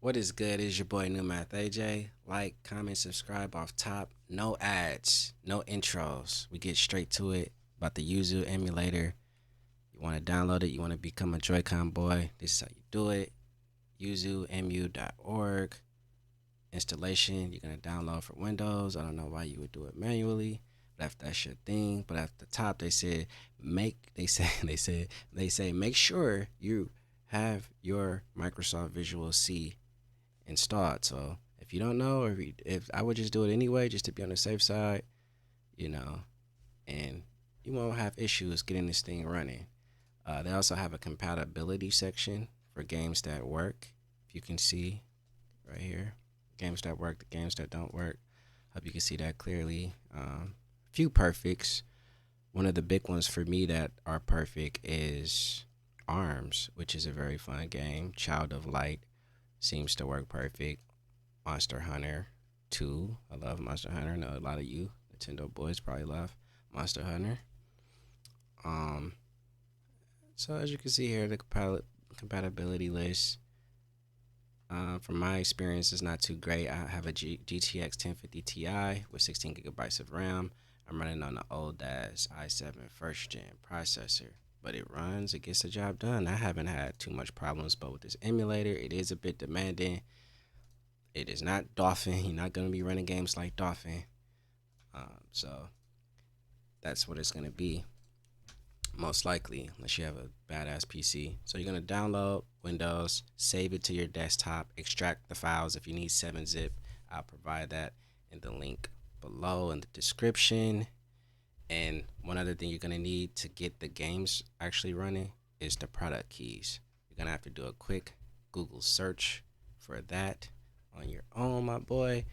What is good? It's your boy New Math AJ. Like, comment, subscribe off top. No ads, no intros. We get straight to it about the Yuzu emulator. You want to download it, you want to become a Joy-Con boy. This is how you do it. YuzuMU.org. Installation, you're going to download for Windows. I don't know why you would do it manually, but if that's your thing. But at the top, they said, make sure you have your Microsoft Visual C installed. So if you don't know, or if I would just do it anyway, just to be on the safe side, you know, and you won't have issues getting this thing running. They also have a compatibility section for games that work. If you can see right here, games that work, the games that don't work. Hope you can see that clearly. Few perfects. One of the big ones for me that are perfect is Arms, which is a very fun game. Child of Light seems to work perfect. Monster Hunter 2. I love Monster Hunter. I know a lot of you Nintendo boys probably love Monster Hunter. So as you can see here, the compatibility list. From my experience, is not too great. I have a GTX 1050 Ti with 16 gigabytes of RAM. I'm running on the old ass i7 first gen processor, but it runs, it gets the job done. I haven't had too much problems, but with this emulator, it is a bit demanding. It is not Dolphin. You're not going to be running games like Dolphin. So that's what it's going to be, most likely, unless you have a badass PC. So you're going to download Windows, save it to your desktop, extract the files. If you need 7-zip, I'll provide that in the link below in the description. And one other thing you're going to need to get the games actually running is the product keys. You're going to have to do a quick Google search for that on your own, my boy.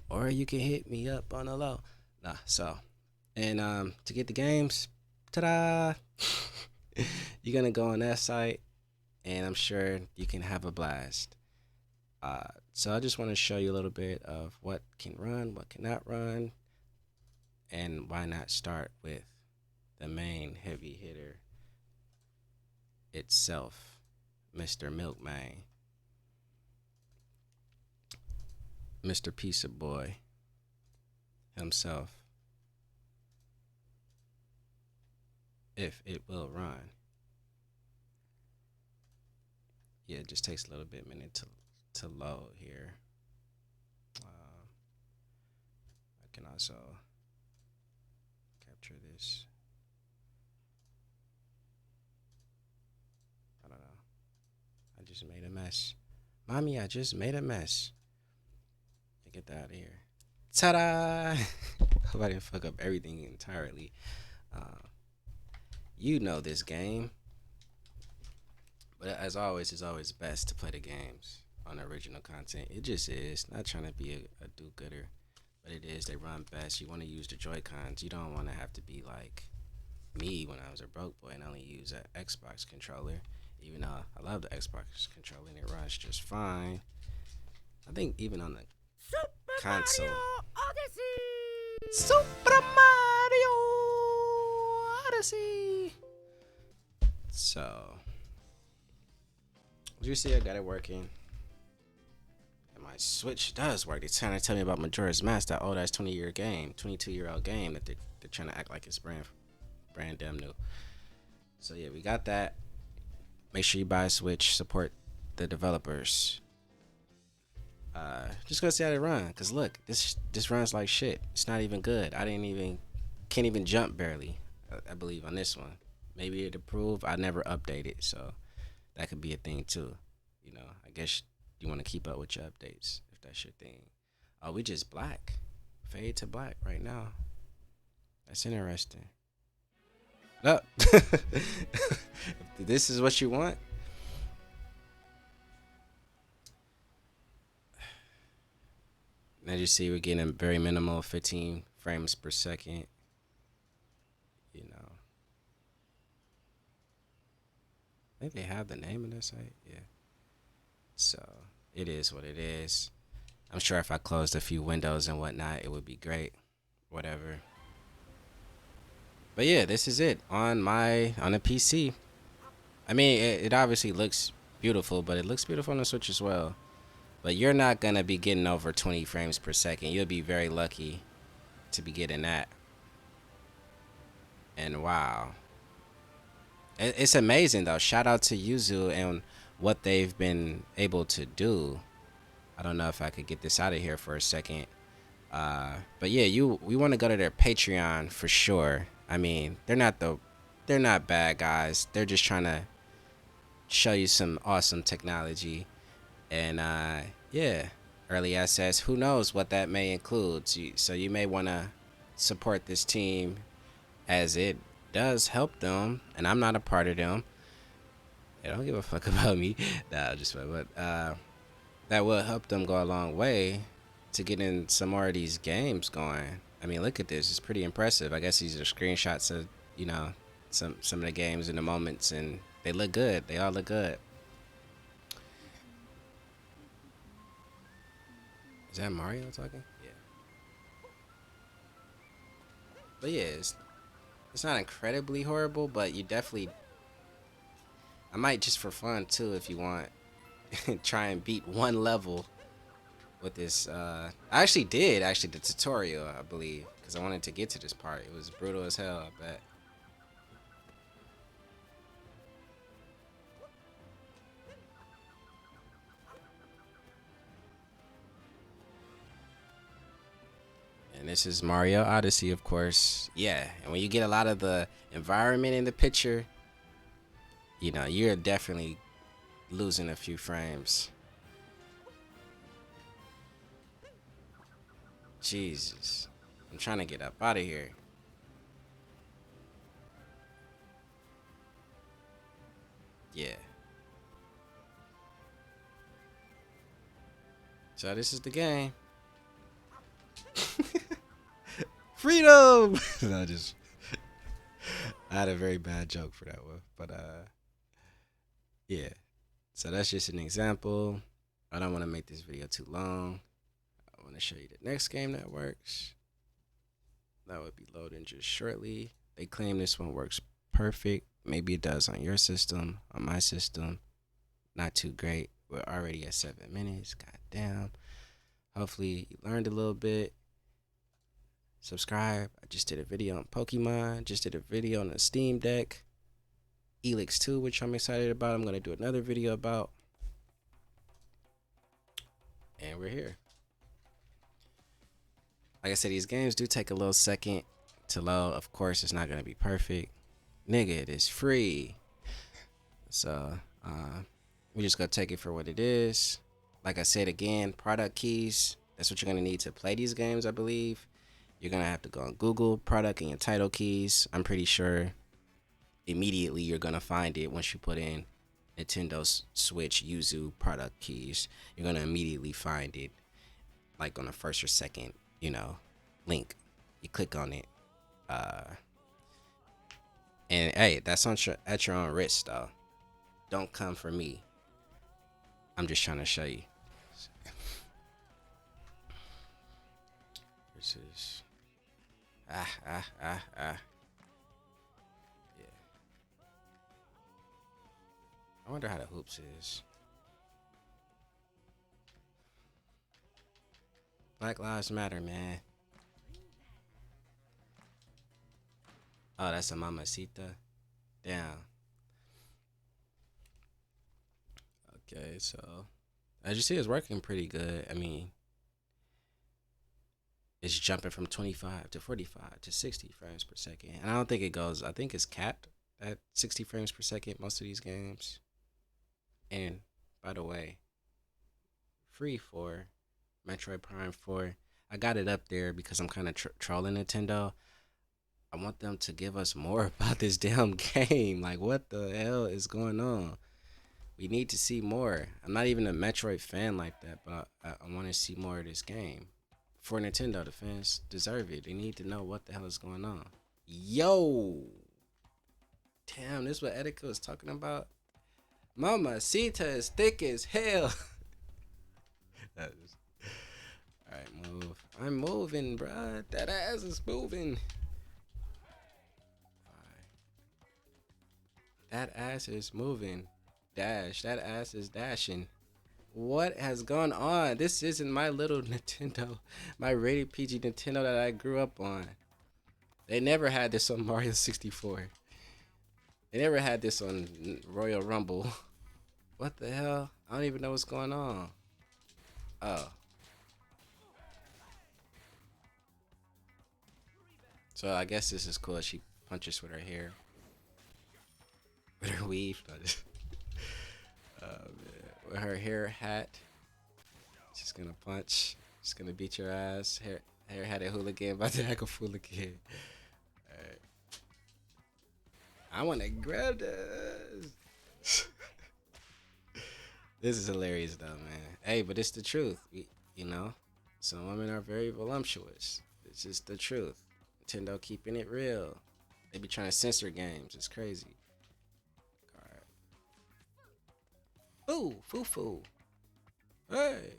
Or you can hit me up on the low. To get the games, ta-da! You're going to go on that site, and I'm sure you can have a blast. So I just want to show you a little bit of what can run, what cannot run, and why not start with the main heavy hitter itself, Mr. Milkman, Mr. Pizza Boy himself, if it will run. Yeah, it just takes a little minute to load here. I can also capture this. I don't know. I just made a mess. Mommy, I just made a mess. Get that out of here. Ta-da! Hope I didn't fuck up everything entirely. You know this game. But as always, it's always best to play the games on original content. It just is. Not trying to be a do-gooder, but it is. They run best. You want to use the Joy-Cons. You don't want to have to be like me when I was a broke boy and only use an Xbox controller. Even though I love the Xbox controller and it runs just fine. I think even on the console. Mario Odyssey! Super Mario Odyssey! So, as you see, I got it working. And my Switch does work. They're trying to tell me about Majora's Mask, that old ass 22-year-old game that they're trying to act like it's brand damn new. So yeah, we got that. Make sure you buy a Switch, support the developers. Just go see how they run. Cause look, this runs like shit. It's not even good. Can't even jump barely. I believe on this one. Maybe it improved. I never updated, so that could be a thing too. You know, I guess you want to keep up with your updates if that's your thing. Oh, we just black. Fade to black right now. That's interesting. Oh. This is what you want? As you see, we're getting a very minimal 15 frames per second. You know, I think they have the name of their site. Yeah. So it is what it is. I'm sure if I closed a few windows and whatnot, it would be great. Whatever. But yeah, this is it on a PC. I mean, it obviously looks beautiful, but it looks beautiful on the Switch as well. But you're not gonna be getting over 20 frames per second. You'll be very lucky to be getting that. And wow, it's amazing though. Shout out to Yuzu and what they've been able to do. I don't know if I could get this out of here for a second. But yeah, we want to go to their Patreon for sure. I mean, they're not bad guys. They're just trying to show you some awesome technology. And yeah, early access. Who knows what that may include? So you may want to support this team as it does help them. And I'm not a part of them. They don't give a fuck about me. Nah, just but that will help them go a long way to getting some more of these games going. I mean, look at this. It's pretty impressive. I guess these are screenshots of, you know, some of the games and the moments, and they look good. They all look good. Is that Mario talking? Yeah. But yeah, it's not incredibly horrible, but you definitely. I might just for fun too, if you want, try and beat one level with this. I actually did the tutorial, I believe, because I wanted to get to this part. It was brutal as hell, I bet. And this is Mario Odyssey, of course. Yeah, and when you get a lot of the environment in the picture, you know, you're definitely losing a few frames. Jesus. I'm trying to get up out of here. Yeah. So this is the game. Freedom! No, just I had a very bad joke for that one. But yeah. So that's just an example. I don't want to make this video too long. I want to show you the next game that works. That would be loading just shortly. They claim this one works perfect. Maybe it does on your system, on my system. Not too great. We're already at 7 minutes. God damn. Hopefully you learned a little bit. Subscribe. I just did a video on Pokemon. Just did a video on the Steam Deck. Elix 2, which I'm excited about. I'm going to do another video about. And we're here. Like I said, these games do take a little second to load. Of course, it's not going to be perfect. Nigga, it is free. So, we just going to take it for what it is. Like I said again, product keys. That's what you're going to need to play these games, I believe. You're going to have to go on Google, product and your title keys. I'm pretty sure immediately you're going to find it once you put in Nintendo Switch Yuzu product keys. You're going to immediately find it, like on the first or second, you know, link. You click on it. And hey, that's at your own risk, though. Don't come for me. I'm just trying to show you. This is yeah. I wonder how the hoops is. Black Lives Matter, man. Oh, that's a mamacita. Damn. Okay, so as you see, it's working pretty good. I mean, it's jumping from 25 to 45 to 60 frames per second. And I don't think it goes, I think it's capped at 60 frames per second, most of these games. And by the way, free for Metroid Prime 4. I got it up there because I'm kind of trolling Nintendo. I want them to give us more about this damn game. Like, what the hell is going on? We need to see more. I'm not even a Metroid fan like that, but I want to see more of this game. For Nintendo, the fans deserve it. They need to know what the hell is going on. Yo! Damn, this is what Etika was talking about? Mamacita is thick as hell. Alright, move. I'm moving, bruh. That ass is moving. That ass is moving. dash. That ass is dashing. What has gone on? This isn't my little Nintendo, my rated PG Nintendo that I grew up on. They never had this on Mario 64. They never had this on Royal Rumble. What the hell? I don't even know what's going on. Oh. So I guess this is cool. She punches with her hair. With her weave. With her hair hat. She's gonna punch. She's gonna beat your ass. Hair hat a hooligan, about to act a fool again. Alright. I wanna grab this. This is hilarious though, man. Hey, but it's the truth. You know? Some women are very voluptuous. It's just the truth. Nintendo keeping it real. They be trying to censor games. It's crazy. Alright. Ooh, foo. Hey.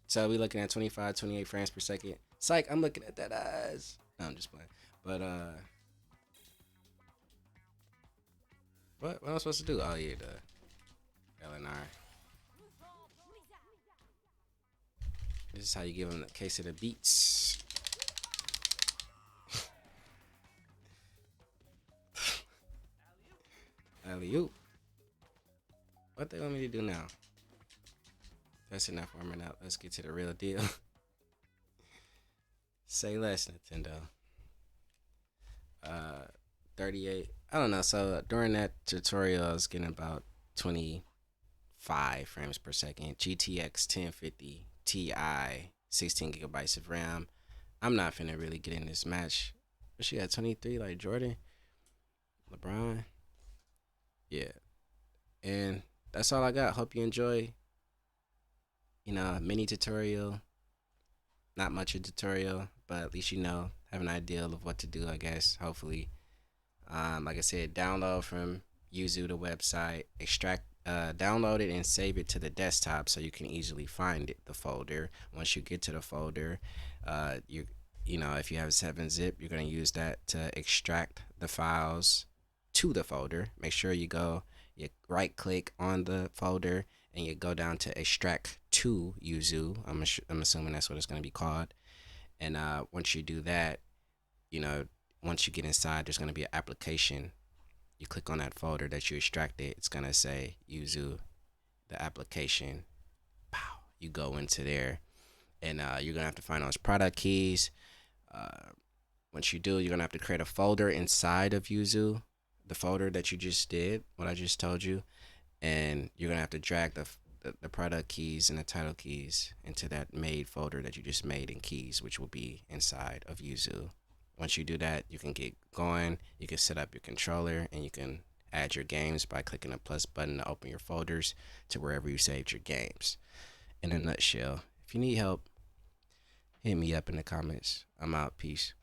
So we looking at 25, 28 frames per second. Psych, I'm looking at that eyes. No, I'm just playing. But what am I supposed to do? Oh yeah, the LNR. This is how you give them a case of the beats. Alley-oop. What they want me to do now? That's enough warming up. Let's get to the real deal. Say less, Nintendo. 38. I don't know. So during that tutorial, I was getting about 25 frames per second. GTX 1050 Ti, 16 gigabytes of RAM. I'm not finna really get in this match. But she got 23 like Jordan, LeBron. Yeah. And that's all I got. Hope you enjoy. You know, mini tutorial. Not much a tutorial, but at least you know, have an idea of what to do, I guess, hopefully. Like I said, download from Yuzu the website, download it and save it to the desktop so you can easily find it, the folder. Once you get to the folder, you know, if you have 7-zip, you're gonna use that to extract the files to the folder. Make sure you right click on the folder and you go down to extract to Yuzu. I'm assuming that's what it's gonna be called. And once you do that, you know, once you get inside, there's going to be an application. You click on that folder that you extracted. It's going to say Yuzu, the application. Pow. You go into there, and you're going to have to find those product keys. Once you do, you're going to have to create a folder inside of Yuzu, the folder that you just did, what I just told you. And you're going to have to drag the product keys and the title keys into that made folder that you just made in keys, which will be inside of Yuzu. Once you do that, you can get going. You can set up your controller and you can add your games by clicking the plus button to open your folders to wherever you saved your games. In a nutshell, if you need help, hit me up in the comments. I'm out. Peace.